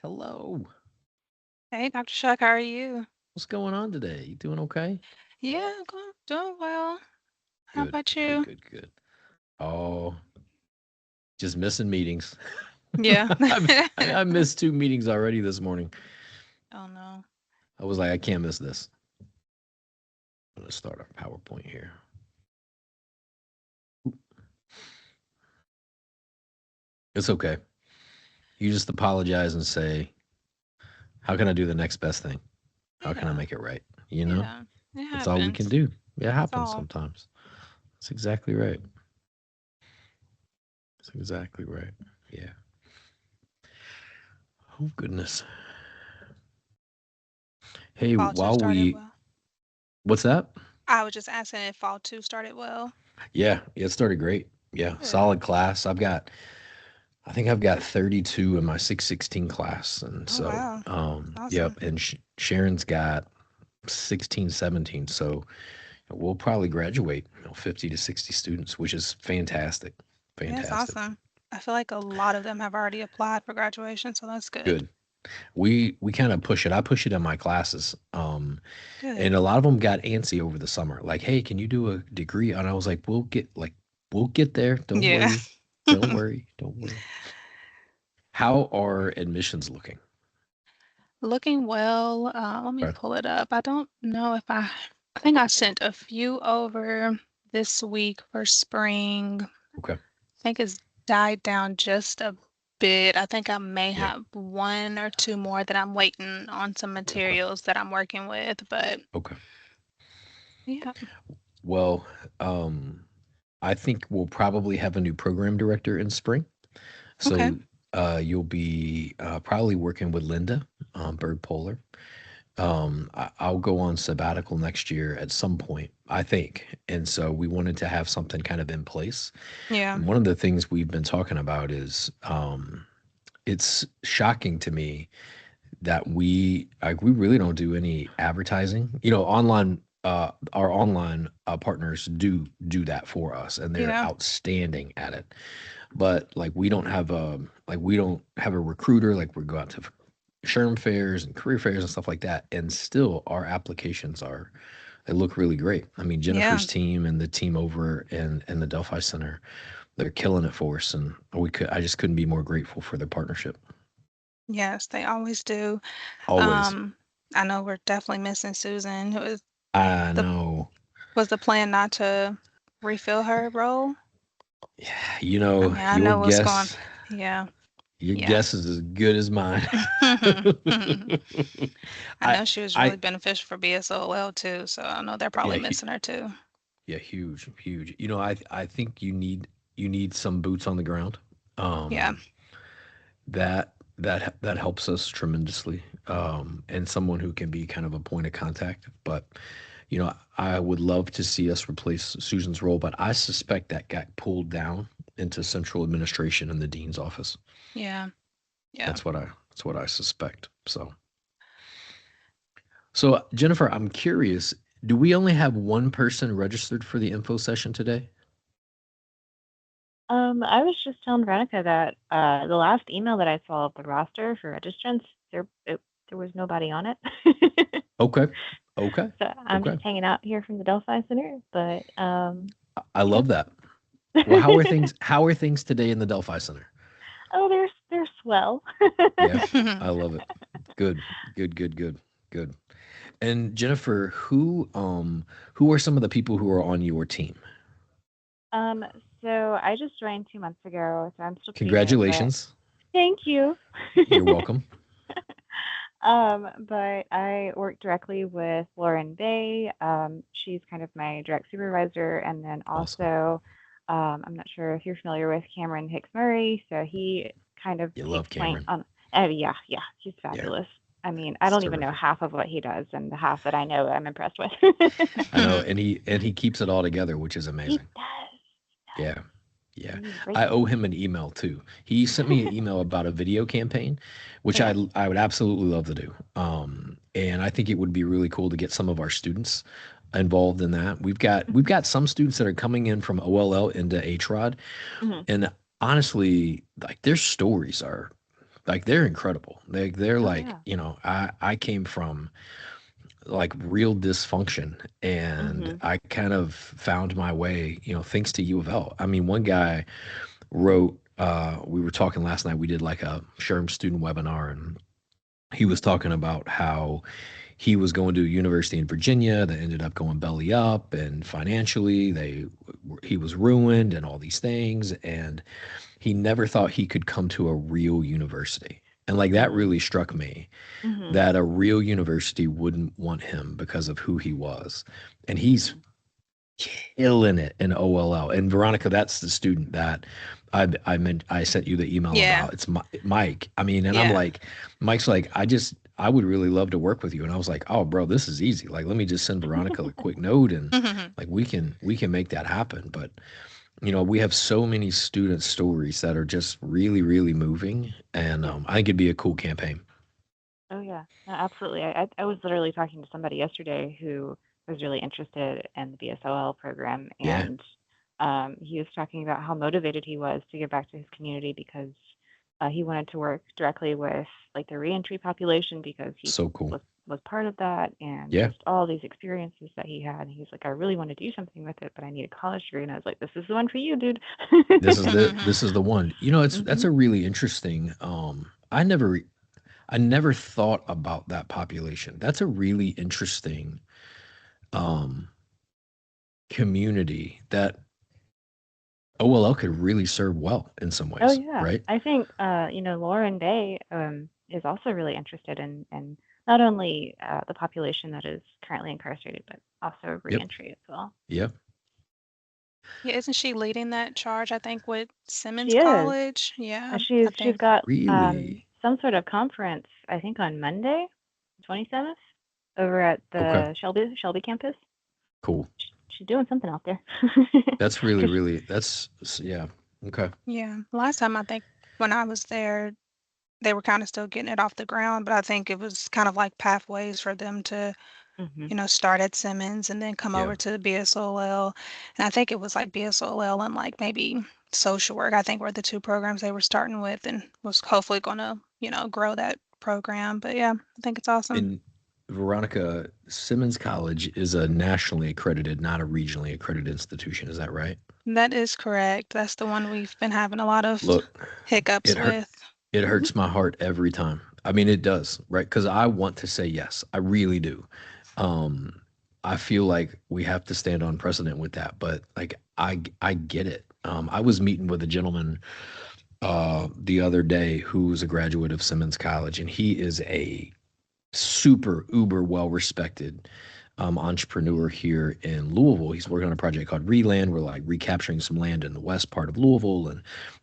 Hello. Hey, Dr. Shuck, how are you? What's going on today? You doing okay? Yeah, doing well. How Good, about good, you? good, good. Oh, just missing meetings. Yeah. I missed 2 meetings already this morning. Oh no. I was like, I can't miss this. I'm gonna start our PowerPoint here. It's okay. You just apologize and say, how can I do the next best thing? How can I Yeah. make it right? You know, Yeah. It that's all we can happens. do. It That's happens all. sometimes. That's exactly right. That's exactly right. Yeah. Oh goodness. Hey, Fall two while started we, well. what's that? I was just asking if fall two started well. Yeah, it started great. Yeah, Good. solid class. I think I've got 32 in my 616 class, and Oh so, wow. Awesome. yep. And Sharon's got 16, 17. So we'll probably graduate, 50 to 60 students, which is fantastic. Yeah, it's Fantastic. awesome. I feel like a lot of them have already applied for graduation, so that's good. Good. We kind of push it. I push it in my classes. Good. And a lot of them got antsy over the summer. Like, hey, can you do a degree? And I was like, we'll get there. Don't Yeah. worry. Don't worry. Don't worry. How are admissions looking? Looking well. Let me Okay. pull it up. I don't know if I think I sent a few over this week for spring. Okay. I think it's died down just a bit. I think I may Yeah. have one or two more that I'm waiting on some Okay. materials that I'm working with, but Okay. yeah. Well, um, I think we'll probably have a new program director in spring. Okay. So you'll be probably working with Linda, Bird Polar. I'll go on sabbatical next year at some point, I think. And so we wanted to have something kind of in place. Yeah. And one of the things we've been talking about is it's shocking to me that we really don't do any advertising. Online our online partners do that for us, and they're Yeah. outstanding at it. But like we don't have a recruiter. Like we go out to SHRM fairs and career fairs and stuff like that, and still our applications are they look really great. I mean, Yeah. Jennifer's team and the team over in the Delphi Center, they're killing it for us, and I just couldn't be more grateful for their partnership. Yes, they always do. Always. Um, I know we're definitely missing Susan. I The know. was the plan not to refill her role? Yeah, I mean, I your know what's going. guess, Yeah. your Yeah. guess is as good as mine. I I, know she was really I, beneficial for BSOL too, so I know they're probably yeah, missing her too. yeah, huge, huge. I think you need some boots on the ground. Yeah. That helps us tremendously. And someone who can be kind of a point of contact. But I would love to see us replace Susan's role, but I suspect that got pulled down into central administration in the dean's office. Yeah. Yeah. That's what I suspect. So Jennifer, I'm curious. Do we only have one person registered for the info session today? I was just telling Veronica that the last email that I saw of the roster for registrants, there was nobody on it. Okay. Okay. So I'm Okay. just hanging out here from the Delphi Center. But I yeah. love that. Well, how are things today in the Delphi Center? Oh, they're swell. Yeah, I love it. Good. Good, good, good. Good. And Jennifer, who are some of the people who are on your team? um, so I just joined 2 months ago, so I'm still pretty new. But Congratulations. thank you. You're welcome. But I work directly with Lauren Bay. She's kind of my direct supervisor, and then Awesome. also, I'm not sure if you're familiar with Cameron Hicks Murray. So he kind of You takes love point Cameron. on. Yeah, yeah, he's Yeah, fabulous. I mean, I it's don't even know terrific. half of what he does, and the half that I know, I'm impressed with. I know, and he keeps it all together, which is He amazing. does. Yeah. Yeah. He's I great. owe him an email too. He sent me an email about a video campaign, which I Okay. I would absolutely love to do. And I think it would be really cool to get some of our students involved in that. We've got some students that are coming in from OLL into HROD, Hmm. and honestly, like their stories are Like they're incredible. They're Oh like, yeah. I came from like real dysfunction, and Mhm. I kind of found my way, thanks to U of L. I mean, one guy wrote, we were talking last night, we did like a SHRM student webinar, and he was talking about how he was going to a university in Virginia that ended up going belly up, and financially he was ruined and all these things, and he never thought he could come to a real university. And like that Mm. really struck me, Mhm. that a real university wouldn't want him because of who he was. And he's Mhm. killing it in OLL. And Veronica, that's the student that I sent you the email Yeah. about. It's Mike. I mean, and I'm Yeah. like, Mike's like, I would really love to work with you. And I was like, oh, bro, this is easy. Like, let me just send Veronica a quick note, and like we can make that happen. But we have so many student stories that are just really, really moving, and Yeah. I think it'd be a cool campaign. Oh yeah. No, absolutely. I was literally talking to somebody yesterday who was really interested in the BSOL program, Yeah, and he was talking about how motivated he was to give back to his community because he wanted to work directly with like the reentry population because he so cool. was part of that, and Yeah. just all these experiences that he had. And he's like, I really want to do something with it, but I need a college degree. And I was like, this is the one for you, dude. This is the one. It's that's Mhm. a really interesting. I never thought about that population. That's a really interesting um community that OLL could really serve well in some Oh ways, yeah, right? I think Lauren Day is also really interested in not only the population that is currently incarcerated, but also Yep. reentry as well. Yep. Yeah, isn't she leading that charge, I think, with Simmons She is. College? Yeah, I She's think. got Really? some sort of conference, I think on Monday, 27th, over at Okay. the Shelby campus. Cool. She's doing something out there. That's really, 'Cause really, yeah. Okay. Yeah. Last time I think when I was there, they were kind of still getting it off the ground, but I think it was kind of like pathways for them to, Mhm. start at Simmons and then come Yeah. over to BSOL. And I think it was like BSOL and like maybe social work, I think were the two programs they were starting with and was hopefully going to, grow that program. But yeah, I think it's awesome. And Veronica, Simmons College is a nationally accredited, not a regionally accredited institution. Is that right? That is correct. That's the one we've been having a lot of Look, hiccups it hurt. with. It hurts my heart every time. I mean, it does, right? Because I want to say yes. I really do. Um, I feel like we have to stand on precedent with that, but like I get it. I was meeting with a gentleman the other day who's a graduate of Simmons College, and he is a super uber well respected entrepreneur here in Louisville. He's working on a project called Reland. We're like recapturing some land in the west part of Louisville,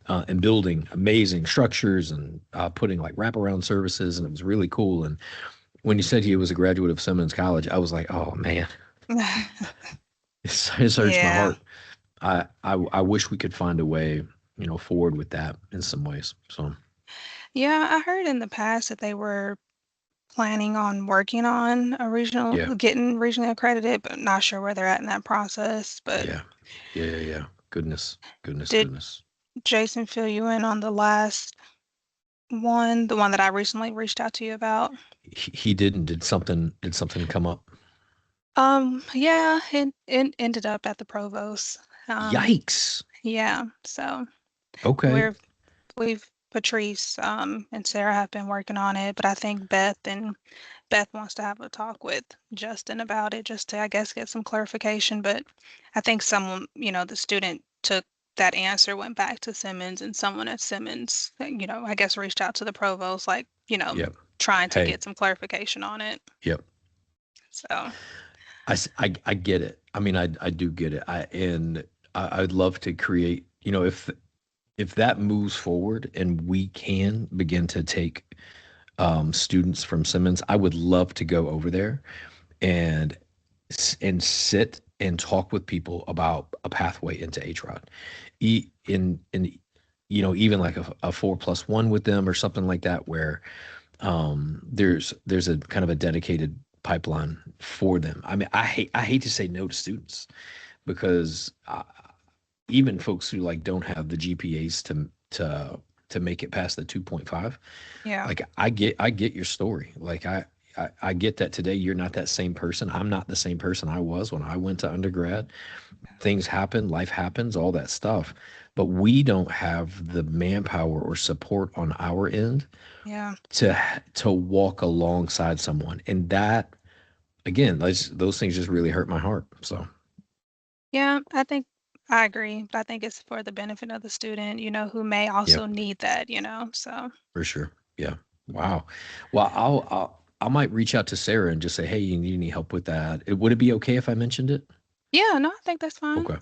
and building amazing structures, and putting like wraparound services, and it was really cool. And when you said he was a graduate of Simmons College, I was like, oh man, it hurts my Yeah. heart. I wish we could find a way, forward with that in some ways. So Yeah, I heard in the past that they were planning on working on yeah, getting regionally accredited, but not sure where they're at in that process. But yeah, yeah, yeah, yeah. Goodness, goodness, did goodness. Jason fill you in on the last one, the one that I recently reached out to you about? He didn't. Did something come up? Yeah, it ended up at the provost. Um, Yikes. yeah, so Okay. we're we've Patrice and Sarah have been working on it, but I think Beth wants to have a talk with Justin about it just to, I guess, get some clarification. But I think someone, the student took that answer, went back to Simmons, and someone at Simmons, I guess reached out to the provost, like, Yep. trying to Hey. get some clarification on it. Yep. So, I get it. I mean, I do get it. I'd love to create, if that moves forward and we can begin to take students from Simmons, I would love to go over there and sit and talk with people about a pathway into HROD. In even like a 4+1 with them or something like that, where there's a kind of a dedicated pipeline for them. I mean, I hate to say no to students, because even folks who like don't have the GPAs to make it past the 2.5. Yeah. Like I get your story. Like I get that today you're not that same person. I'm not the same person I was when I went to undergrad. Things happen, life happens, all that stuff. But we don't have the manpower or support on our end Yeah. to walk alongside someone. And that again, those things just really hurt my heart. So Yeah, I agree, but I think it's for the benefit of the student, who may yeah, also need that, so. for sure. Yeah. Wow. Well, I might reach out to Sarah and just say, hey, you need any help with that? Would it be okay if I mentioned it? Yeah, no, I think that's fine. Okay.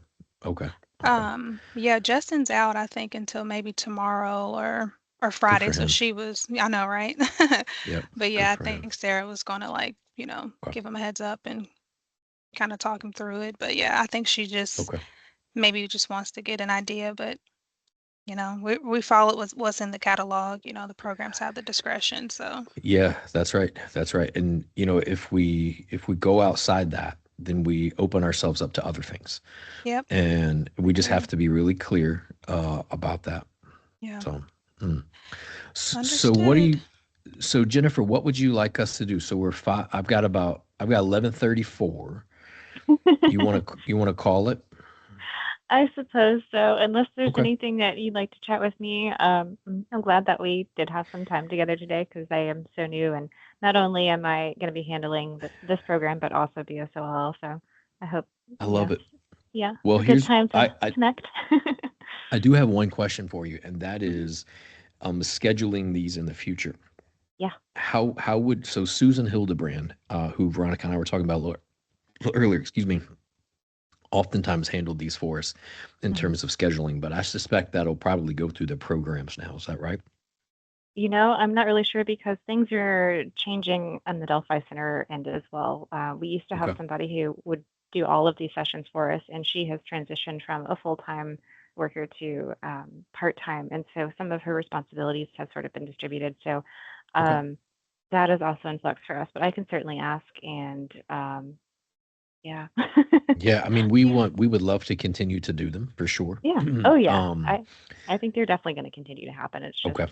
Okay. Okay. Yeah, Justin's out, I think, until maybe tomorrow or Good Friday. for So him. she was, I know, right? Yep. But Good yeah, I for him. think Sarah was gonna Okay. give him a heads up and kind of talk him through it. But yeah, I think she just Okay. maybe just wants to get an idea, but we follow what's in the catalog, the programs have the discretion. So Yeah, that's right. That's right. And if we go outside that, then we open ourselves up to other things. yep, And we just have agree. to be really clear about that. Yeah. So, mm. So what do Understood. you so Jennifer, what would you like us to do? So we're five. I've got 11:34. You want to call it? I suppose so, unless there's Okay. anything that you'd like to chat with me. I'm glad that we did have some time together today because I am so new, and not only am I going to be handling this program, but also BSOL. So I hope, I you love know, it. yeah, Well, a good here's time to I connect. I do have one question for you, and that Mhm. is scheduling these in the future. Yeah. How would so Susan Hildebrand, who Veronica and I were talking about earlier, excuse me, oftentimes handled these for us in Mhm. terms of scheduling, but I suspect that'll probably go through the programs now. Is that right? I'm not really sure because things are changing on the Delphi Center end as well. We used to have Okay. somebody who would do all of these sessions for us, and she has transitioned from a full-time worker to part-time, and so some of her responsibilities have sort of been distributed. So Okay. um, that is also in flux for us, but I can certainly ask, and yeah. Yeah, I mean, we would love to continue to do them for sure. Yeah. Oh, yeah. um, I think they're definitely going to continue to happen. It's just okay.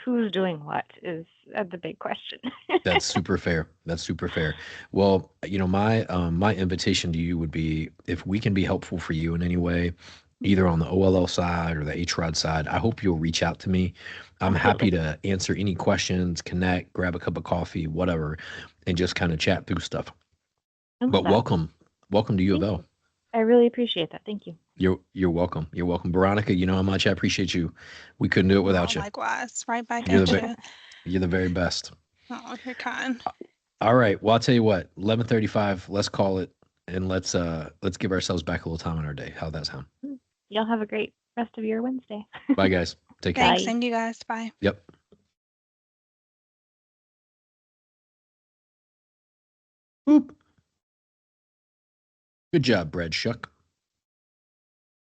who's doing what is the big question. That's super fair. That's super fair. Well, my invitation to you would be if we can be helpful for you in any way, either on the OLL side or the HROD side, I hope you'll reach out to me. I'm happy Absolutely. to answer any questions, connect, grab a cup of coffee, whatever, and just kind of chat through stuff. I love But that. welcome to U of Thank L. you. I really appreciate that. Thank you. You're welcome. You're welcome, Veronica. You know how much I appreciate you. We couldn't do it Oh, without you. likewise. Right back You're the at ve- you. you're the very best. Oh, you're kind. All right. Well, I'll tell you what. 11:35. Let's call it, and let's give ourselves back a little time in our day. How that sound? Y'all have a great rest of your Wednesday. Bye, guys. Take care. Thanks. Bye. Same to you guys. Bye. Yep. Boop. Good job, Brad Shuck.